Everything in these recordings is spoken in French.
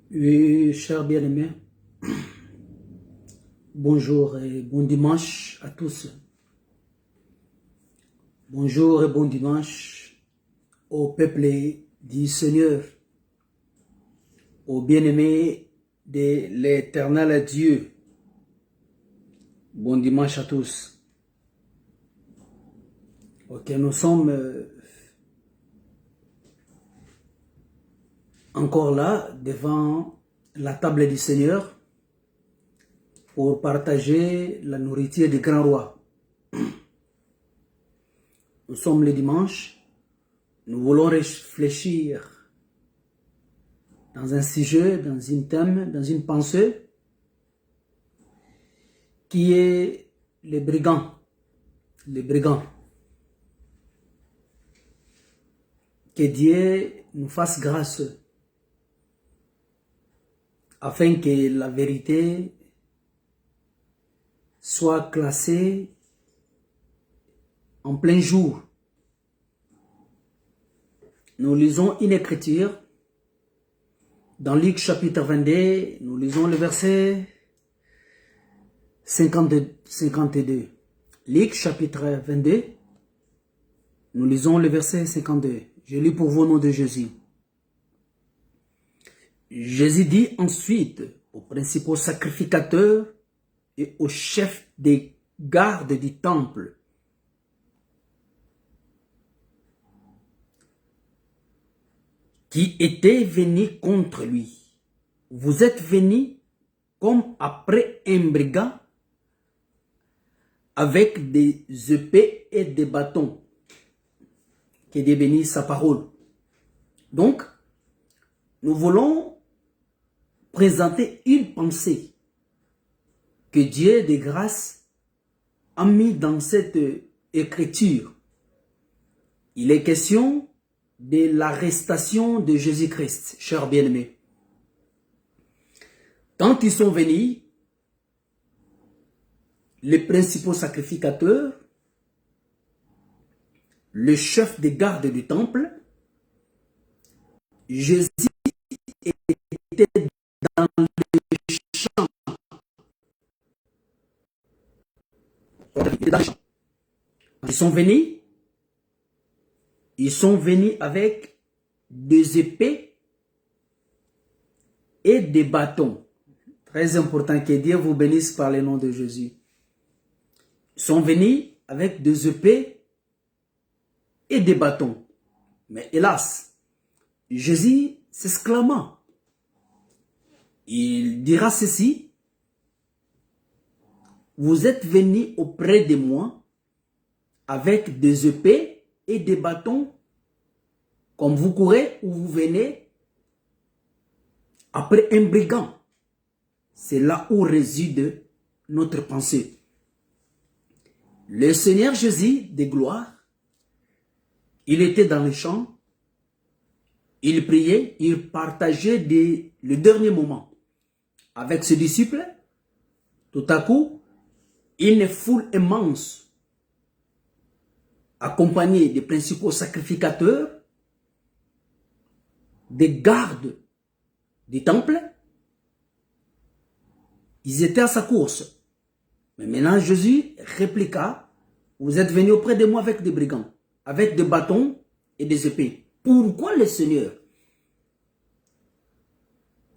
Oui, chers bien-aimés, bonjour et bon dimanche à tous. Bonjour et bon dimanche au peuple du Seigneur, aux bien-aimés de l'Éternel Dieu. Bon dimanche à tous. Ok, nous sommes encore là devant la table du Seigneur pour partager la nourriture du grand roi. Nous sommes le dimanche, nous voulons réfléchir dans un sujet, dans un thème, dans une pensée qui est les brigands. Les brigands. Que Dieu nous fasse grâce afin que la vérité soit classée en plein jour. Nous lisons une écriture dans Luc chapitre 22, nous lisons le verset 52. Luc chapitre 22, nous lisons le verset 52. Je lis pour vous au nom de Jésus. Jésus dit ensuite aux principaux sacrificateurs et aux chefs des gardes du temple: qui étaient venus contre lui: vous êtes venus comme après un brigand avec des épées et des bâtons. Que Dieu bénisse sa parole. Donc, nous voulons présenter une pensée que Dieu de grâce a mis dans cette écriture. Il est question de l'arrestation de Jésus-Christ, chers bien-aimés. Quand ils sont venus, les principaux sacrificateurs, le chef des gardes du temple, Jésus était dans le champ. Ils sont venus avec des épées et des bâtons. Très important, que Dieu vous bénisse par le nom de Jésus. Ils sont venus avec des épées et des bâtons. Mais hélas, Jésus s'exclama. Il dira ceci: vous êtes venus auprès de moi avec des épées et des bâtons, comme vous courez ou vous venez après un brigand. C'est là où réside notre pensée. Le Seigneur Jésus de gloire, il était dans les champs, il priait, il partageait le dernier moment avec ses disciples. Tout à coup, une foule immense, accompagnée des principaux sacrificateurs, des gardes du temple, ils étaient à sa course. Mais maintenant, Jésus répliqua: vous êtes venus auprès de moi avec des brigands, avec des bâtons et des épées. Pourquoi le Seigneur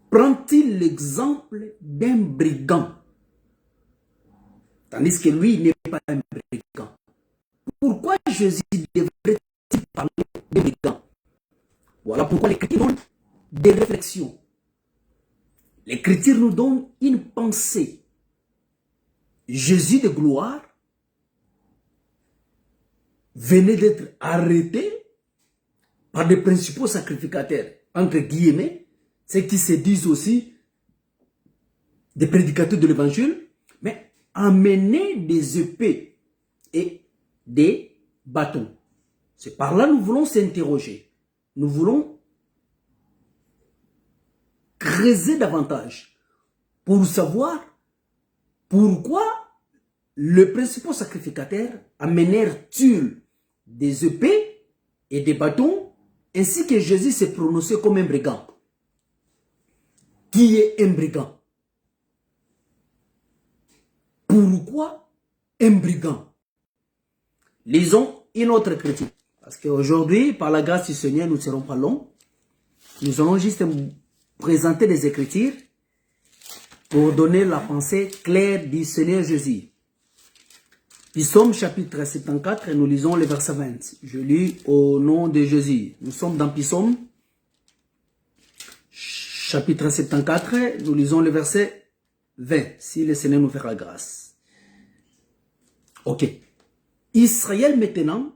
prend-il l'exemple d'un brigand, tandis que lui n'est pas un brigand? Pourquoi Jésus devrait-il parler de brigand? Voilà pourquoi l'Écriture donne des réflexions. L'Écriture nous donne une pensée. Jésus de gloire venait d'être arrêté par des principaux sacrificateurs, entre guillemets, ceux qui se disent aussi des prédicateurs de l'évangile, mais amener des épées et des bâtons. C'est par là que nous voulons s'interroger. Nous voulons creuser davantage pour savoir pourquoi les principaux sacrificateurs amenèrent-ils des épées et des bâtons, ainsi que Jésus s'est prononcé comme un brigand. Qui est un brigand? Pourquoi un brigand? Lisons une autre critique. Parce qu'aujourd'hui, par la grâce du Seigneur, nous ne serons pas longs. Nous allons juste présenter des Écritures pour donner la pensée claire du Seigneur Jésus. Psaume chapitre 74, nous lisons le verset 20. Je lis au nom de Jésus. Nous sommes dans Psaume chapitre 74, nous lisons le verset 20. Si le Seigneur nous fait la grâce. Ok. Israël maintenant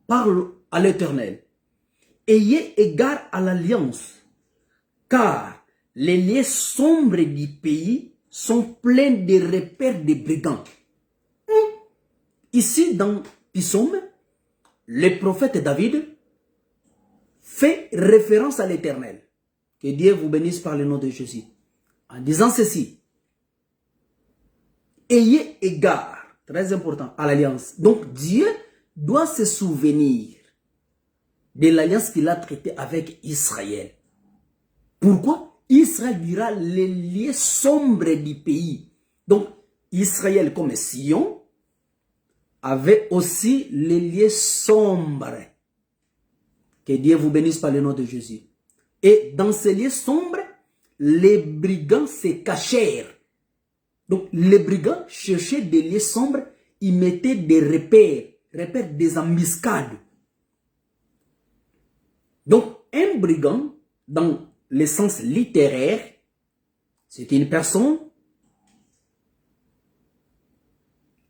parle à l'Éternel. Ayez égard à l'alliance, car les lieux sombres du pays sont pleins de repères de brigands. Ici, dans Psaume, le prophète David fait référence à l'Éternel. Que Dieu vous bénisse par le nom de Jésus. En disant ceci, ayez égard, très important, à l'alliance. Donc Dieu doit se souvenir de l'alliance qu'il a traitée avec Israël. Pourquoi? Israël dira les lieux sombres du pays. Donc Israël comme Sion avait aussi les lieux sombres. Que Dieu vous bénisse par le nom de Jésus. Et dans ces lieux sombres, les brigands se cachèrent. Donc les brigands cherchaient des lieux sombres, ils mettaient des repères des embuscades. Donc un brigand, dans le sens littéraire, c'est une personne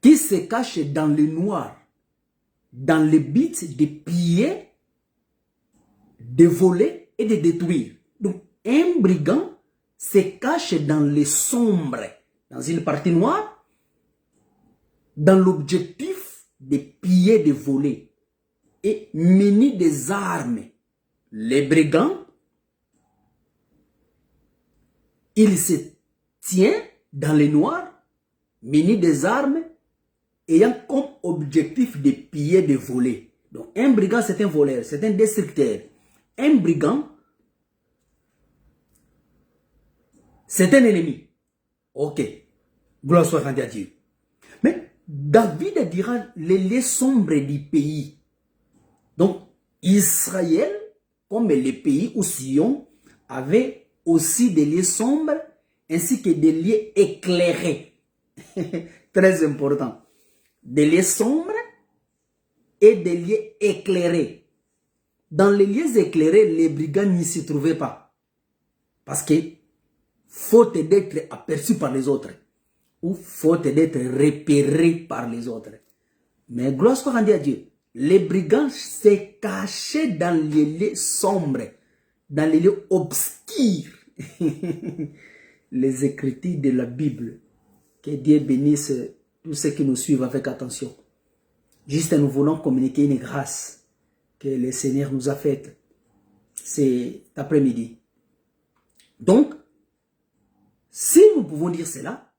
qui se cache dans le noir, dans le but de piller, de voler et de détruire. Donc, un brigand se cache dans le sombre, dans une partie noire, dans l'objectif de piller, de voler, et muni des armes. Les brigands, il se tient dans le noir, muni des armes, ayant comme objectif de piller, de voler. Donc, un brigand, c'est un voleur, c'est un destructeur. Un brigand, c'est un ennemi. Ok. Gloire soit rendue à Dieu. Mais David dira les lieux sombres du pays. Donc, Israël, comme les pays où Sion, avait aussi des lieux sombres ainsi que des lieux éclairés. Très important. Des lieux sombres et des lieux éclairés. Dans les lieux éclairés, les brigands n'y s'y trouvaient pas. Parce que, faute d'être aperçus par les autres, ou faute d'être repérés par les autres. Mais gloire soit rendue à Dieu. Les brigands se cachaient dans les lieux sombres, dans les lieux obscurs. Les Écritures de la Bible. Que Dieu bénisse tous ceux qui nous suivent avec attention. Juste nous voulons communiquer une grâce que le Seigneur nous a faite cet après-midi. Donc, si nous pouvons dire cela,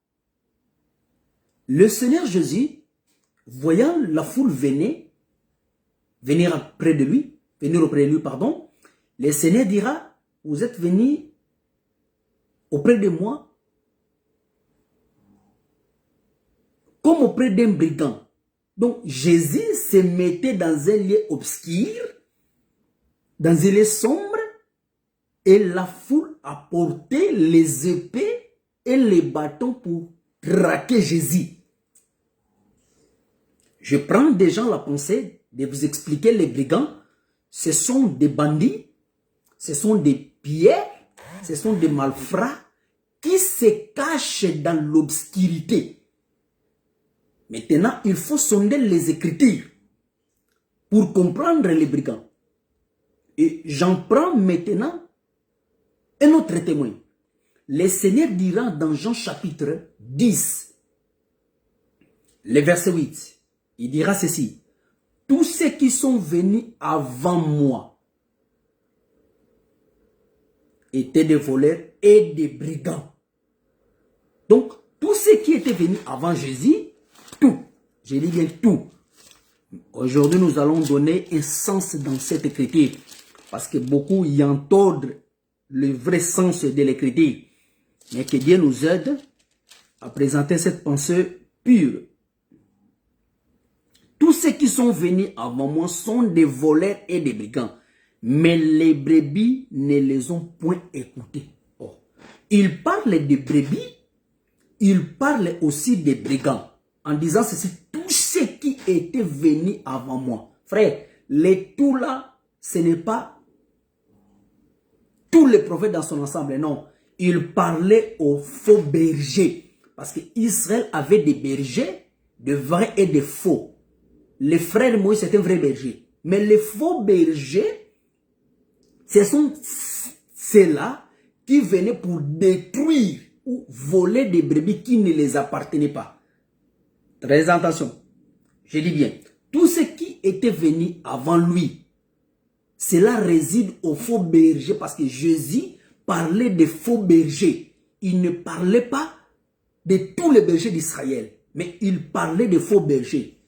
le Seigneur Jésus, voyant la foule venir auprès de lui, le Seigneur dira, vous êtes venus auprès de moi comme auprès d'un brigand. Donc, Jésus se mettait dans un lieu obscur, dans un lieu sombre, et la foule apportait les épées et les bâtons pour traquer Jésus. Je prends déjà la pensée de vous expliquer les brigands. Ce sont des bandits, ce sont des pierres, ce sont des malfrats qui se cachent dans l'obscurité. Maintenant, il faut sonder les Écritures pour comprendre les brigands. Et j'en prends maintenant un autre témoin. Le Seigneur dira dans Jean chapitre 10, le verset 8, il dira ceci. Tous ceux qui sont venus avant moi étaient des voleurs et des brigands. Donc, tous ceux qui étaient venus avant Jésus, tout, je dis bien tout. Aujourd'hui, nous allons donner un sens dans cette écriture. Parce que beaucoup y entendent le vrai sens de l'écriture. Mais que Dieu nous aide à présenter cette pensée pure. Tous ceux qui sont venus avant moi sont des voleurs et des brigands. Mais les brebis ne les ont point écoutés. Oh. Il parle des brebis, il parle aussi des brigands. En disant ceci, tous ceux qui étaient venus avant moi. Frère, les tout là, ce n'est pas tous les prophètes dans son ensemble, non. Il parlait aux faux bergers. Parce qu'Israël avait des bergers, de vrais et de faux. Les frères de Moïse, c'était un vrai berger. Mais les faux bergers, ce sont ceux-là qui venaient pour détruire ou voler des brebis qui ne les appartenaient pas. Très attention. Je dis bien, tous ceux qui étaient venus avant lui, cela réside aux faux bergers parce que Jésus parlait des faux bergers. Il ne parlait pas de tous les bergers d'Israël, mais il parlait des faux bergers.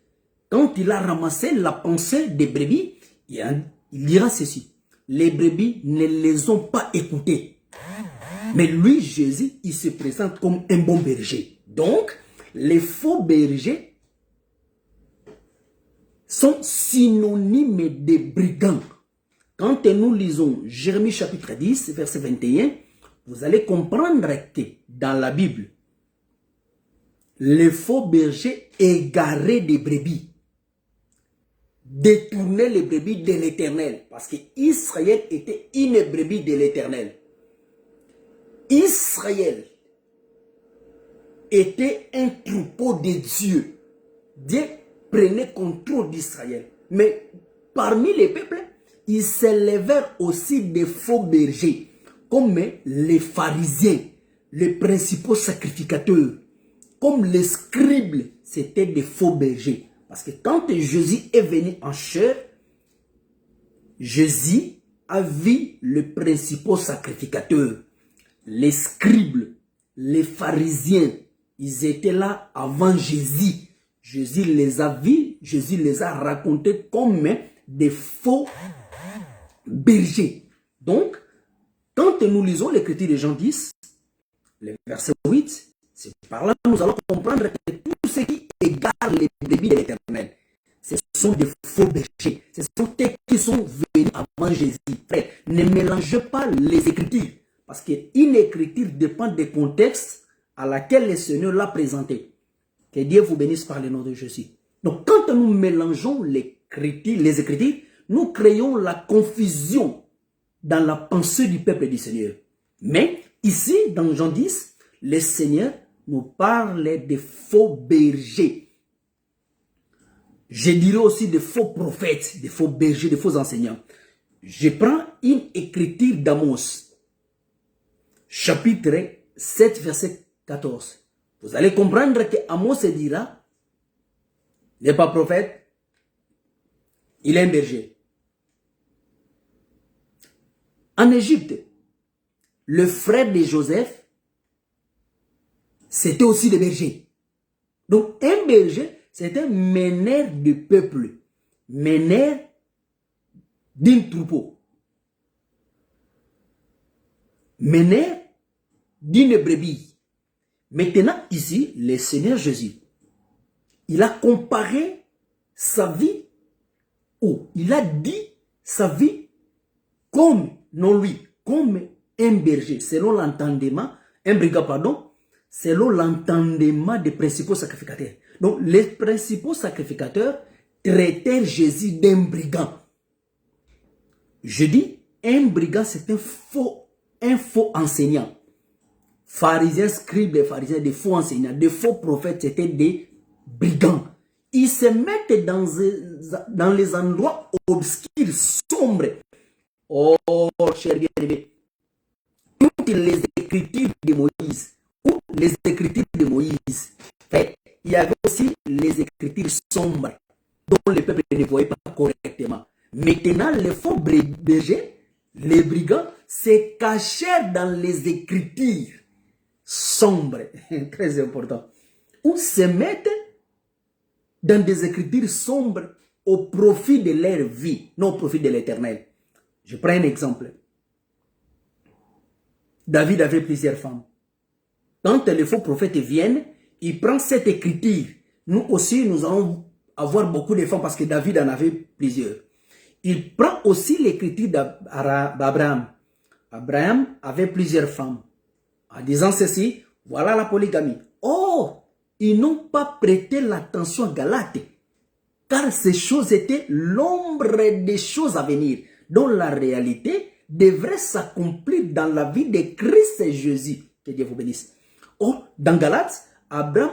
Quand il a ramassé la pensée des brebis, il dira ceci. Les brebis ne les ont pas écoutés. Mais lui, Jésus, il se présente comme un bon berger. Donc, les faux bergers sont synonymes de brigands. Quand nous lisons Jérémie chapitre 10, verset 21, vous allez comprendre que dans la Bible, les faux bergers égaraient des brebis, détournaient les brebis de l'Éternel, parce que Israël était une brebis de l'Éternel. Israël était un troupeau de Dieu. Dieu prenait contrôle d'Israël. Mais parmi les peuples, il s'élevèrent aussi des faux bergers, comme les pharisiens, les principaux sacrificateurs, comme les scribes, c'était des faux bergers. Parce que quand Jésus est venu en chair, Jésus a vu les principaux sacrificateurs, les scribes, les pharisiens. Ils étaient là avant Jésus. Jésus les a vus, Jésus les a racontés comme des faux bergers. Donc, quand nous lisons l'écriture de Jean 10, le verset 8, c'est par là que nous allons comprendre que tous ceux qui égarent les brebis de l'Éternel, ce sont des faux bergers. Ce sont ceux qui sont venus avant Jésus. Frère, ne mélangez pas les écritures. Parce qu'une écriture dépend du contexte à laquelle le Seigneur l'a présenté. Que Dieu vous bénisse par le nom de Jésus. Donc, quand nous mélangeons les écritures, nous créons la confusion dans la pensée du peuple du Seigneur. Mais, ici, dans Jean 10, le Seigneur nous parle de faux bergers. Je dirais aussi de faux prophètes, de faux bergers, de faux enseignants. Je prends une écriture d'Amos, chapitre 7, verset 14. Vous allez comprendre que Amos dira, il n'est pas prophète, il est un berger. En Égypte, le frère de Joseph, c'était aussi des bergers. Donc un berger, c'est un meneur de peuple, meneur d'un troupeau, meneur d'une brebis. Maintenant, ici, le Seigneur Jésus, il a comparé sa vie, ou il a dit sa vie comme, non lui, comme un berger, selon l'entendement, un brigand, pardon, selon l'entendement des principaux sacrificateurs. Donc, les principaux sacrificateurs traitèrent Jésus d'un brigand. Je dis, un brigand, c'est un faux enseignant. Pharisiens, scribes, des pharisiens, des faux enseignants, des faux prophètes, c'était des brigands. Ils se mettent dans les endroits obscurs, sombres. Oh, cher bien-aimé, toutes les écritures de Moïse, ou les écritures de Moïse, il y avait aussi les écritures sombres, dont le peuple ne voyait pas correctement. Maintenant, les faux bergers, les brigands, se cachèrent dans les écritures sombres, très important, ou se mettent dans des écritures sombres au profit de leur vie, non au profit de l'Éternel. Je prends un exemple. David avait plusieurs femmes. Quand les faux prophètes viennent, ils prennent cette écriture. Nous aussi, nous allons avoir beaucoup de femmes parce que David en avait plusieurs. Il prend aussi l'écriture d'Abraham. Abraham avait plusieurs femmes. En disant ceci, voilà la polygamie. Oh, ils n'ont pas prêté l'attention à Galate. Car ces choses étaient l'ombre des choses à venir, dont la réalité devrait s'accomplir dans la vie de Christ et Jésus. Que Dieu vous bénisse. Oh, dans Galates, Abraham,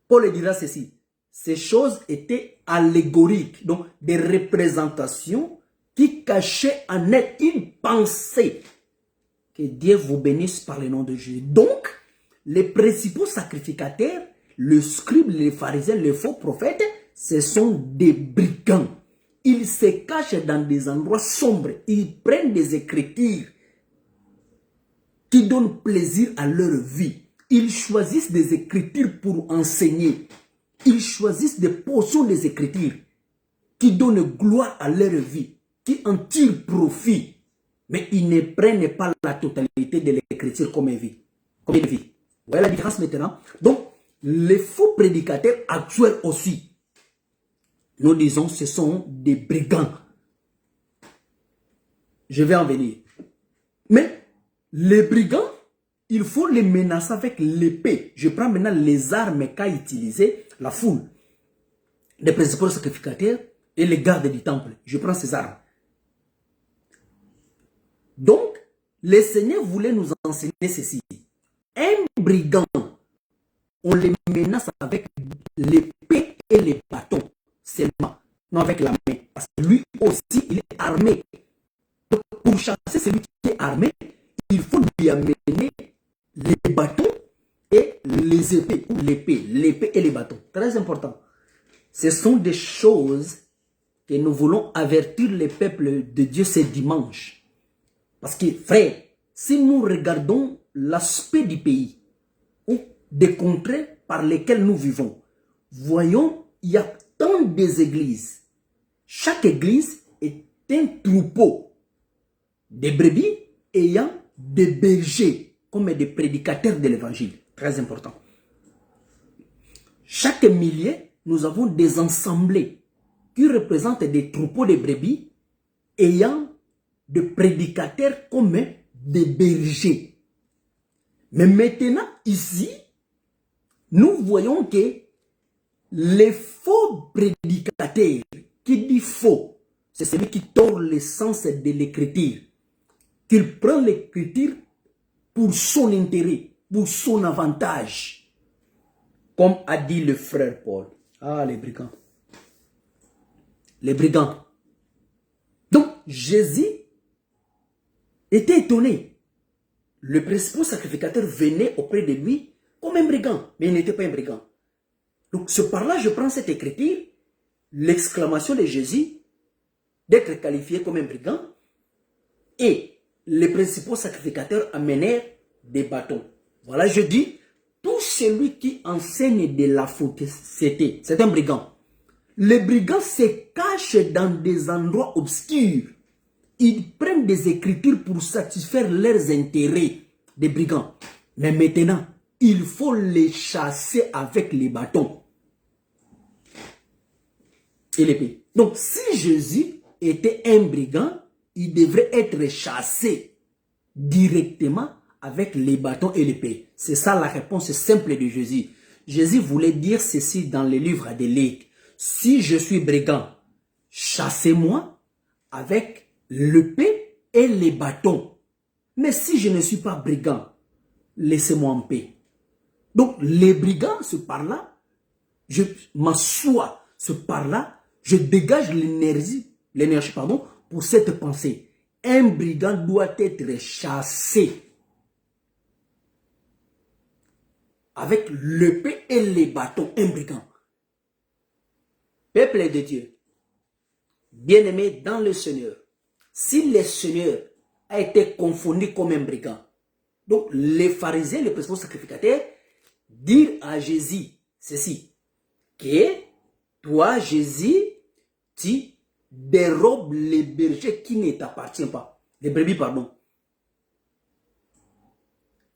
Paul dira ceci. Ces choses étaient allégoriques, donc des représentations qui cachaient en elles une pensée. Que Dieu vous bénisse par le nom de Jésus. Donc, les principaux sacrificateurs, le scribe, les pharisiens, les faux prophètes, ce sont des brigands. Ils se cachent dans des endroits sombres. Ils prennent des écritures qui donnent plaisir à leur vie. Ils choisissent des écritures pour enseigner. Ils choisissent des portions des écritures qui donnent gloire à leur vie, qui en tirent profit. Mais ils ne prennent pas la totalité de l'écriture comme une vie. Vous voyez la différence maintenant? Donc, les faux prédicateurs actuels aussi, nous disons, ce sont des brigands. Je vais en venir. Mais les brigands, il faut les menacer avec l'épée. Je prends maintenant les armes qu'a utilisées la foule, les principaux sacrificateurs et les gardes du temple. Je prends ces armes. Donc, le Seigneur voulait nous enseigner ceci. Un brigand, on les menace avec l'épée et les bâtons seulement, non avec la main. Parce que lui aussi, il est armé. Donc, pour chasser celui qui est armé, il faut lui amener les bâtons et les épées, ou l'épée et les bâtons. Très important. Ce sont des choses que nous voulons avertir le peuple de Dieu ce dimanche. Parce que, frère, si nous regardons l'aspect du pays ou des contrées par lesquelles nous vivons, voyons, il y a tant des églises. Chaque église est un troupeau de brebis ayant des bergers comme des prédicateurs de l'évangile. Très important. Chaque millier, nous avons des assemblées qui représentent des troupeaux de brebis ayant des prédicateurs comme des bergers. Mais maintenant, ici, nous voyons que les faux prédicateurs, qui dit faux, c'est celui qui tord l'essence de l'écriture, qu'il prend l'écriture pour son intérêt, pour son avantage, comme a dit le frère Paul. Ah, les brigands. Les brigands. Donc, Jésus était étonné. Le principal sacrificateur venait auprès de lui comme un brigand, mais il n'était pas un brigand. Donc, ce par-là, je prends cette écriture, l'exclamation de Jésus, d'être qualifié comme un brigand, et les principaux sacrificateurs amenèrent des bâtons. Voilà, je dis, tout celui qui enseigne de la fausseté, c'est un brigand. Les brigands se cachent dans des endroits obscurs. Ils prennent des écritures pour satisfaire leurs intérêts, des brigands. Mais maintenant, il faut les chasser avec les bâtons et l'épée. Donc, si Jésus était un brigand, il devrait être chassé directement avec les bâtons et l'épée. C'est ça la réponse simple de Jésus. Jésus voulait dire ceci dans le livre des Lévites. Si je suis brigand, chassez-moi avec l'épée et les bâtons. Mais si je ne suis pas brigand, laissez-moi en paix. Donc, les brigands, ce par-là, je m'assois, ce par-là, je dégage l'énergie, pour cette pensée. Un brigand doit être chassé avec l'épée et les bâtons, un brigand. Peuple de Dieu, bien-aimé dans le Seigneur, si le Seigneur a été confondu comme un brigand, donc les pharisiens, les principaux sacrificateurs, dirent à Jésus ceci, que toi, Jésus, tu dérobes les bergers qui ne t'appartiennent pas, les brebis, pardon.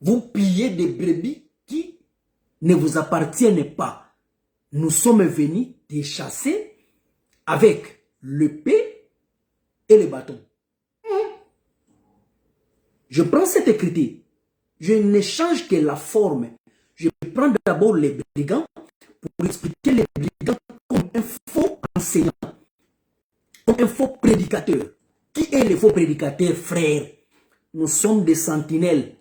Vous pillez des brebis qui ne vous appartiennent pas. Nous sommes venus te chasser avec l'épée et le bâton. Je prends cette écriture. Je ne change que la forme. Je prends d'abord les brigands pour expliquer les brigands comme un faux enseignant, comme un faux prédicateur. Qui est le faux prédicateur, frère? Nous sommes des sentinelles.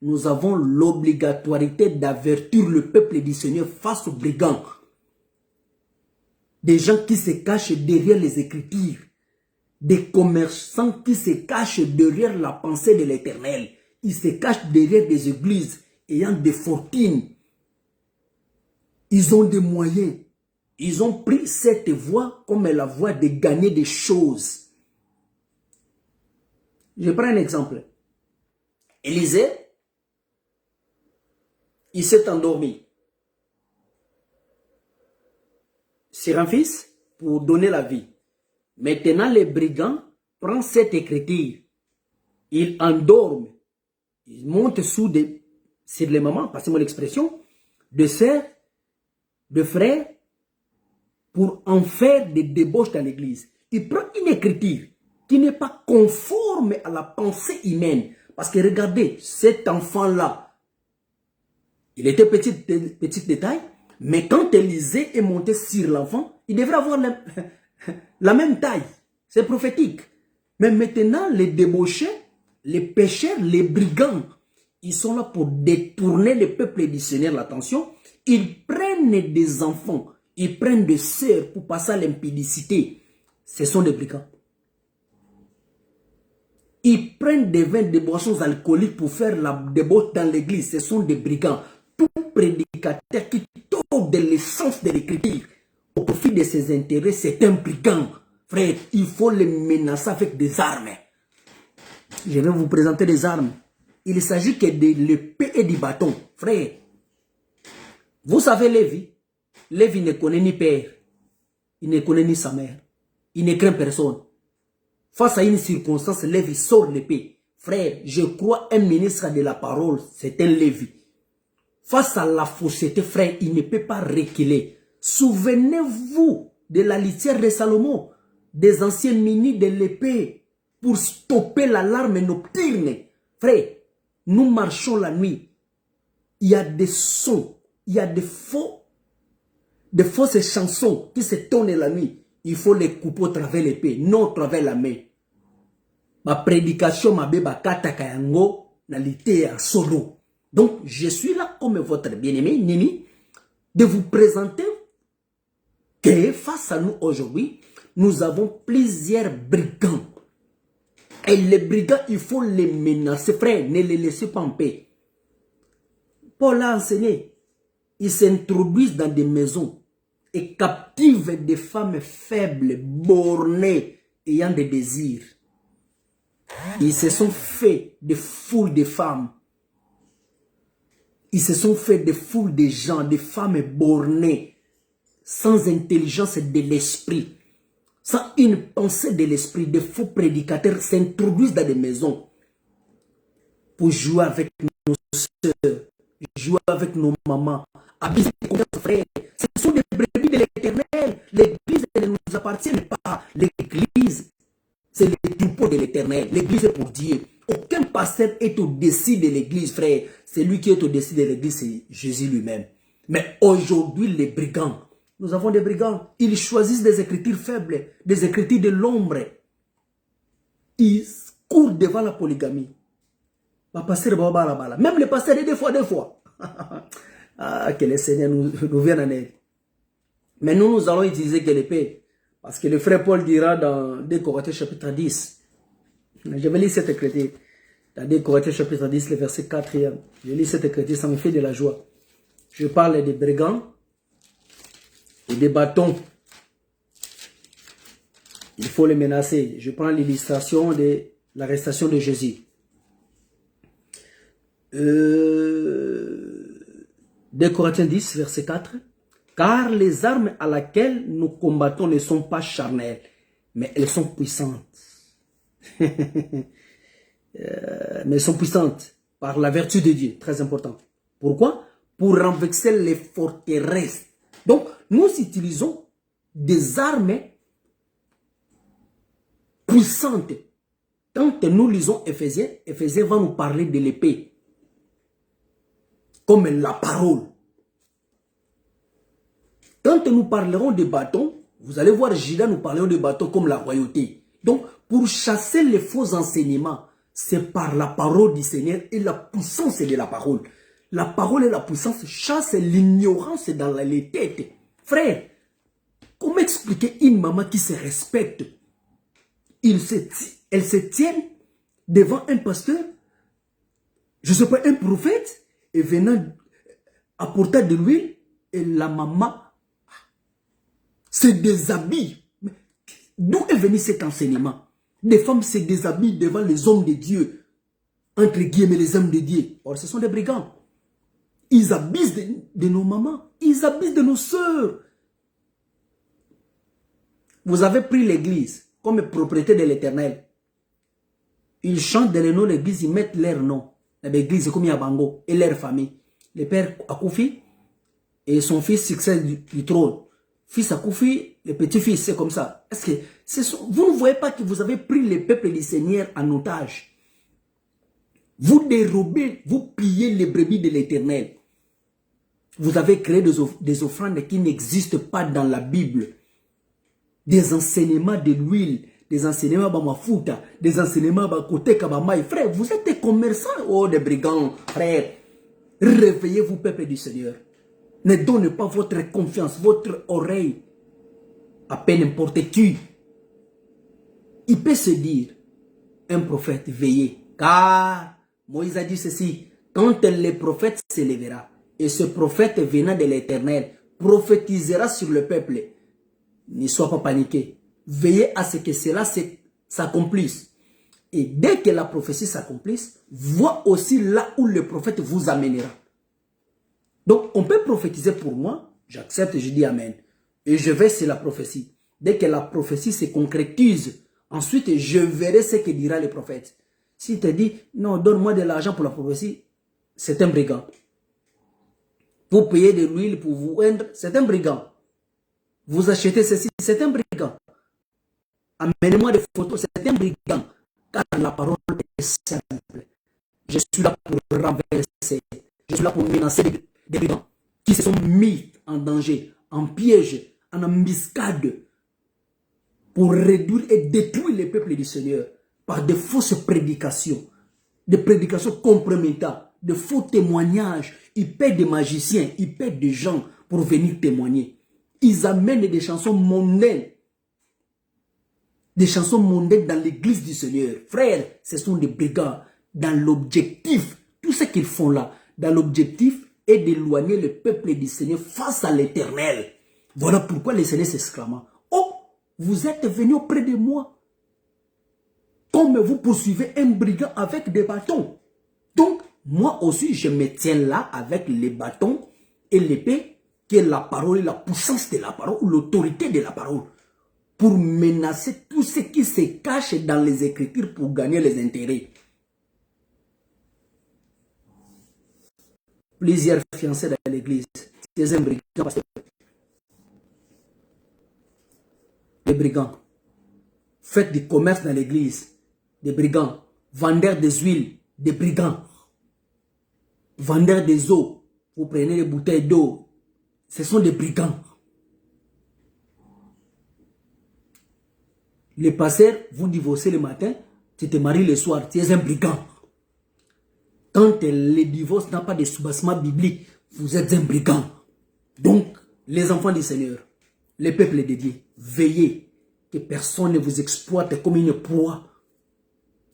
Nous avons l'obligatorité d'avertir le peuple du Seigneur face aux brigands. Des gens qui se cachent derrière les Écritures. Des commerçants qui se cachent derrière la pensée de l'Éternel. Ils se cachent derrière des églises ayant des fortunes. Ils ont des moyens. Ils ont pris cette voie comme la voie de gagner des choses. Je prends un exemple. Élisée, il s'est endormi sur un fils pour donner la vie. Maintenant, les brigands prennent cette écriture. Ils endorment. Ils montent sur les mamans, passez-moi l'expression, de sœurs, de frères, pour en faire des débauches dans l'église. Ils prennent une écriture qui n'est pas conforme à la pensée humaine. Parce que regardez, cet enfant-là, il était petit détail, mais quand Élisée est monté sur l'enfant, il devrait avoir la même taille. C'est prophétique. Mais maintenant, les débauchés, les pécheurs, les brigands, ils sont là pour détourner le peuple du Seigneur l'attention. Ils prennent des enfants, ils prennent des sœurs pour passer à l'impudicité. Ce sont des brigands. Ils prennent des vins, des boissons alcooliques pour faire la débauche dans l'église. Ce sont des brigands. Tout prédicateur qui tombe de l'essence de l'écriture au profit de ses intérêts, c'est un brigand. Frère, il faut les menacer avec des armes. Je vais vous présenter des armes. Il s'agit que de l'épée et du bâton. Frère, vous savez Lévi. Lévi ne connaît ni père. Il ne connaît ni sa mère. Il ne craint personne. Face à une circonstance, Lévi sort l'épée. Frère, je crois un ministre de la parole, c'est un Lévi. Face à la fausseté, frère, il ne peut pas reculer. Souvenez-vous de la litière de Salomon, des anciens ministres de l'épée, pour stopper l'alarme nocturne. Frère, nous marchons la nuit. Il y a des sons, il y a des fausses chansons qui se tournent la nuit. Il faut les couper au travers l'épée, non au travers la main. Ma prédication, ma béba kata kayango, na lité à solo. Donc, je suis là comme votre bien-aimé, Nini, de vous présenter que face à nous aujourd'hui, nous avons plusieurs brigands. Et les brigands, il faut les menacer. Frère, ne les laissez pas en paix. Paul a enseigné. Ils s'introduisent dans des maisons et captivent des femmes faibles, bornées, ayant des désirs. Ils se sont fait des foules de femmes. Ils se sont fait des foules de gens, des femmes bornées, sans intelligence de l'esprit, sans une pensée de l'esprit. Des faux prédicateurs s'introduisent dans des maisons pour jouer avec nos soeurs, jouer avec nos mamans, abuser nos frères. Ce sont des brebis de l'Éternel. L'église ne nous appartient pas. L'église, c'est le troupeau de l'Éternel. L'église est pour Dieu. Aucun pasteur est au-dessus de l'église, frère. C'est lui qui est au-dessus de l'église, c'est Jésus lui-même. Mais aujourd'hui, les brigands, nous avons des brigands. Ils choisissent des écritures faibles, des écritures de l'ombre. Ils courent devant la polygamie. Même les pasteurs, deux fois. Ah, que le Seigneur nous vienne en aide. Mais nous allons utiliser que l'épée. Parce que le frère Paul dira dans 2 Corinthiens chapitre 10. Je vais lire cette écriture. Dans 2 Corinthiens chapitre 10, le verset 4. Je lis cette écriture, ça me fait de la joie. Je parle des brigands et des bâtons. Il faut les menacer. Je prends l'illustration de l'arrestation de Jésus. 2 Corinthiens 10, verset 4. Car les armes à laquelle nous combattons ne sont pas charnelles, mais elles sont puissantes. Mais elles sont puissantes par la vertu de Dieu. Très important. Pourquoi? Pour renverser les forteresses. Donc, nous utilisons des armes puissantes. Quand nous lisons Éphésiens, Éphésiens va nous parler de l'épée. Comme la parole. Quand nous parlerons de bâtons, vous allez voir Judas nous parler de bâtons comme la royauté. Donc, pour chasser les faux enseignements, c'est par la parole du Seigneur et la puissance de la parole. La parole et la puissance chassent l'ignorance dans les têtes. Frère, comment expliquer une maman qui se respecte? Elle se tient devant un pasteur, je ne sais pas, un prophète, et venant apporter de l'huile, et la maman se déshabille. D'où est venu cet enseignement? Les femmes se déshabillent devant les hommes de Dieu, entre guillemets les hommes de Dieu. Or, ce sont des brigands. Ils abusent de nos mamans, ils abusent de nos sœurs. Vous avez pris l'église comme propriété de l'Éternel. Ils chantent dans le nom de l'église, ils mettent leur nom. L'église, c'est comme Yabango et leur famille. Le père Akoufi et son fils succède du trône. Fils Akoufi, le petit-fils, c'est comme ça. Est-ce que vous ne voyez pas que vous avez pris le peuple du Seigneur en otage? Vous dérobez, vous pillez les brebis de l'Éternel. Vous avez créé des offrandes qui n'existent pas dans la Bible. Des enseignements de l'huile, des enseignements de mafuta, des enseignements de côté kabamaï. Frère, vous êtes des commerçants, oh des brigands, frère. Réveillez-vous, peuple du Seigneur. Ne donnez pas votre confiance, votre oreille à peine n'importe qui. Il peut se dire, un prophète, veillez. Car Moïse a dit ceci, quand le prophète s'élèvera, et ce prophète venant de l'Éternel prophétisera sur le peuple, ne sois pas paniqué. Veillez à ce que cela s'accomplisse. Et dès que la prophétie s'accomplisse, vois aussi là où le prophète vous amènera. Donc, on peut prophétiser pour moi, j'accepte, je dis Amen. Et je vais sur la prophétie. Dès que la prophétie se concrétise, ensuite, je verrai ce que dira le prophète. S'il te dit, non, donne-moi de l'argent pour la prophétie, c'est un brigand. Vous payez de l'huile pour vous rendre, c'est un brigand. Vous achetez ceci, c'est un brigand. Amenez-moi des photos, c'est un brigand. Car la parole est simple. Je suis là pour renverser. Je suis là pour menacer des brigands qui se sont mis en danger, en piège, en embuscade, pour réduire et détruire les peuples du Seigneur par de fausses prédications, des prédications compromettantes, de faux témoignages. Ils paient des magiciens, ils paient des gens pour venir témoigner. Ils amènent des chansons mondaines. Des chansons mondaines dans l'église du Seigneur. Frères, ce sont des brigands dans l'objectif. Tout ce qu'ils font là, dans l'objectif est d'éloigner le peuple du Seigneur face à l'Éternel. Voilà pourquoi le Seigneur s'exclama. Oh, vous êtes venus auprès de moi. Comme vous poursuivez un brigand avec des bâtons. Donc, moi aussi, je me tiens là avec les bâtons et l'épée, qui est la parole et la puissance de la parole, ou l'autorité de la parole, pour menacer tout ce qui se cache dans les Écritures pour gagner les intérêts. Plusieurs fiancés dans l'église, c'est un brigand, pasteur. Des brigands. Faites du commerce dans l'église, des brigands. Vendeurs des huiles, des brigands. Vendeurs des eaux, vous prenez des bouteilles d'eau, ce sont des brigands. Les pasteurs, vous divorcez le matin, tu te maries le soir, tu es un brigand. Quand le divorce n'a pas de soubassement biblique, vous êtes un brigand. Donc, les enfants du Seigneur, les peuples de Dieu, veillez que personne ne vous exploite comme une proie,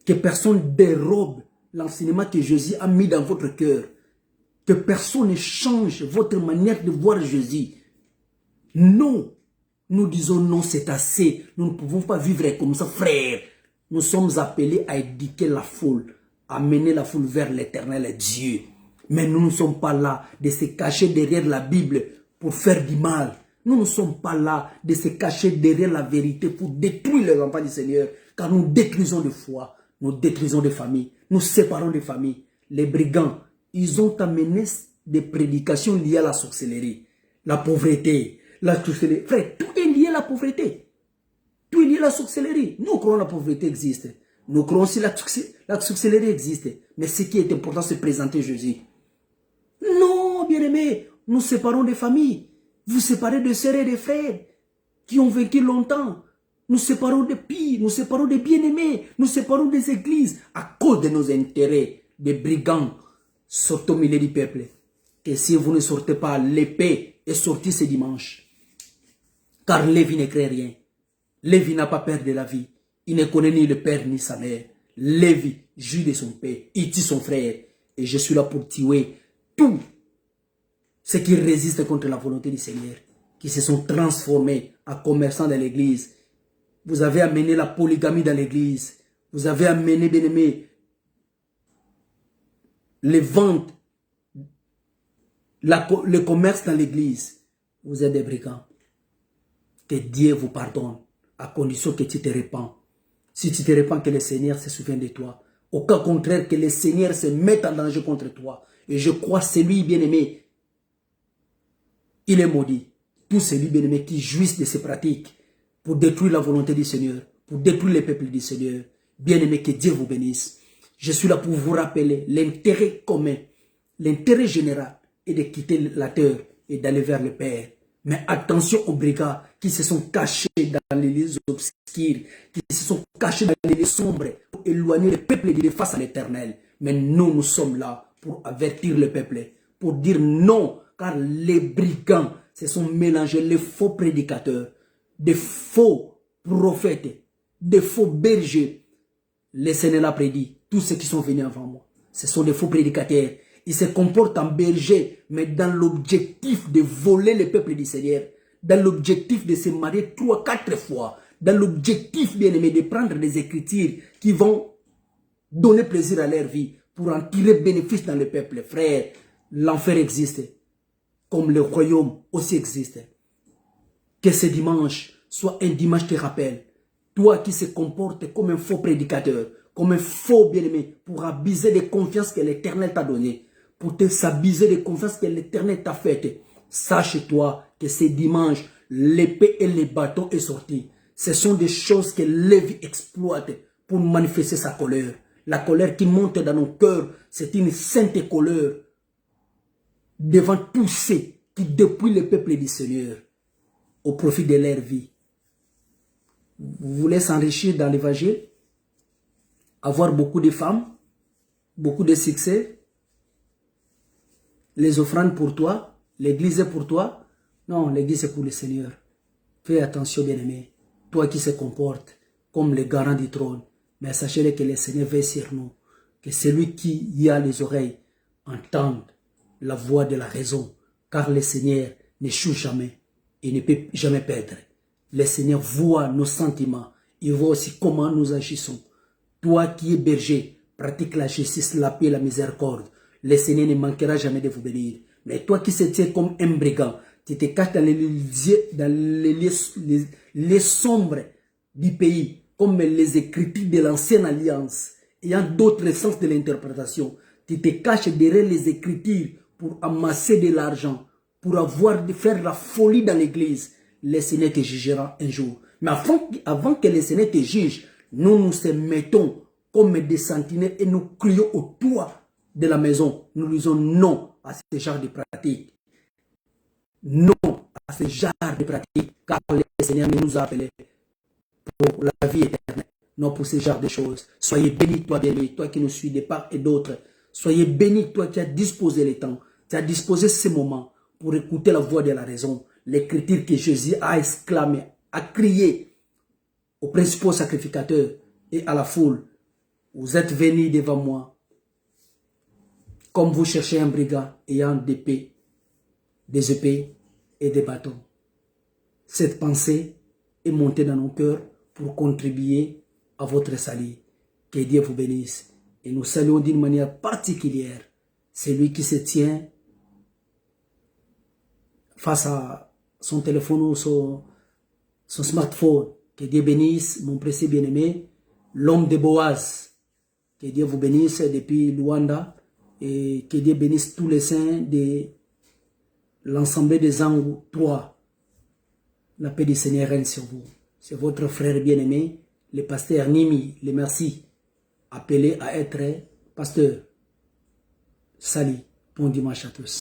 que personne dérobe l'enseignement que Jésus a mis dans votre cœur, que personne ne change votre manière de voir Jésus. Non, nous disons non, c'est assez. Nous ne pouvons pas vivre comme ça, frère. Nous sommes appelés à éduquer la foule, à mener la foule vers l'Éternel Dieu. Mais nous ne sommes pas là de se cacher derrière la Bible pour faire du mal. Nous ne sommes pas là de se cacher derrière la vérité pour détruire les enfants du Seigneur. Car nous détruisons de foi, nous détruisons des familles, nous séparons des familles. les brigands, ils ont amené des prédications liées à la sorcellerie, la pauvreté, la sorcellerie. Frère, tout est lié à la pauvreté. Tout est lié à la sorcellerie. Nous croyons que la pauvreté existe. Nous croyons aussi que la sorcellerie existe. Mais ce qui est important, c'est présenter Jésus. Non, bien-aimés, nous séparons des familles. Vous séparez de sœurs et de frères qui ont vécu longtemps. Nous séparons des pires, nous séparons des bien-aimés, nous séparons des églises à cause de nos intérêts, des brigands sortent au milieu du peuple. Que si vous ne sortez pas, l'épée est sortie ce dimanche. Car Lévi ne crée rien. Lévi n'a pas peur de la vie. Il ne connaît ni le père ni sa mère. Lévi joue de son père, il tue son frère. Et je suis là pour tuer tout ce qui résiste contre la volonté du Seigneur, qui se sont transformés en commerçants dans l'église. Vous avez amené la polygamie dans l'église. Vous avez amené, bien aimé, les ventes, le commerce dans l'église. Vous êtes des brigands. Que Dieu vous pardonne, à condition que tu te répands. Si tu te répands, que le Seigneur se souvienne de toi. Au cas contraire, que le Seigneur se mette en danger contre toi. Et je crois, c'est lui, bien-aimé, il est maudit. Tout celui, bien-aimé, qui jouisse de ces pratiques pour détruire la volonté du Seigneur, pour détruire les peuples du Seigneur. Bien-aimé, que Dieu vous bénisse. Je suis là pour vous rappeler l'intérêt commun, l'intérêt général est de quitter la terre et d'aller vers le Père. Mais attention aux brigands qui se sont cachés dans les lieux obscurs, qui se sont cachés dans les lieux sombres pour éloigner le peuple de face à l'Éternel. Mais nous, nous sommes là pour avertir le peuple, pour dire non, car les brigands se sont mélangés, les faux prédicateurs, des faux prophètes, des faux bergers. Le Seigneur l'a prédit, tous ceux qui sont venus avant moi, ce sont des faux prédicateurs. Ils se comportent en berger, mais dans l'objectif de voler le peuple du Seigneur, dans l'objectif de se marier 3, 4 fois, dans l'objectif, bien aimé, de prendre des écritures qui vont donner plaisir à leur vie, pour en tirer bénéfice dans le peuple. Frère, l'enfer existe, comme le royaume aussi existe. Que ce dimanche soit un dimanche qui rappelle, toi qui se comportes comme un faux prédicateur, comme un faux bien-aimé, pour abuser des confiances que l'Éternel t'a données, pour te s'abuser des confiances que l'Éternel t'a faites. Sache-toi que ce dimanche, l'épée et les bâtons est sorti. Ce sont des choses que Lévi exploite pour manifester sa colère. La colère qui monte dans nos cœurs, c'est une sainte colère devant tous ceux qui dépouillent le peuple du Seigneur au profit de leur vie. Vous voulez s'enrichir dans l'évangile, avoir beaucoup de femmes, beaucoup de succès, les offrandes pour toi, l'église est pour toi. Non, l'église est pour le Seigneur. Fais attention, bien-aimé, toi qui se comportes comme le garant du trône. Mais sachez que le Seigneur veille sur nous, que celui qui y a les oreilles entende la voix de la raison, car le Seigneur n'échoue jamais et ne peut jamais perdre. Le Seigneur voit nos sentiments, il voit aussi comment nous agissons. Toi qui es berger, pratique la justice, la paix et la miséricorde. Le Seigneur ne manquera jamais de vous bénir. Mais toi qui se tiens comme un brigand, tu te caches dans les sombres du pays, comme les écritures de l'ancienne alliance, ayant d'autres sens de l'interprétation. Tu te caches derrière les écritures pour amasser de l'argent, pour faire la folie dans l'église. Le Seigneur te jugera un jour. Mais avant que le Seigneur te juge, nous nous mettons comme des sentinelles et nous crions au toit de la maison. Nous disons non à ce genre de pratique. Non à ce genre de pratique, car le Seigneur nous a appelés pour la vie éternelle, non pour ce genre de choses. Soyez bénis, toi bien-aimé, toi qui nous suis de part et d'autre. Soyez bénis, toi qui as disposé le temps, tu as disposé ce moment pour écouter la voix de la raison, l'écriture que Jésus a exclamé, a crié aux principaux sacrificateurs et à la foule. Vous êtes venus devant moi comme vous cherchez un brigand ayant des épées et des bâtons. Cette pensée est montée dans nos cœurs pour contribuer à votre salut. Que Dieu vous bénisse. Et nous saluons d'une manière particulière celui qui se tient face à son téléphone ou son smartphone. Que Dieu bénisse mon précieux bien-aimé, l'homme de Boaz. Que Dieu vous bénisse depuis Luanda. Et que Dieu bénisse tous les saints de l'ensemble des Angou 3. La paix du Seigneur règne sur vous. C'est votre frère bien-aimé, le pasteur Nimi, le merci, appelé à être pasteur. Salut, bon dimanche à tous.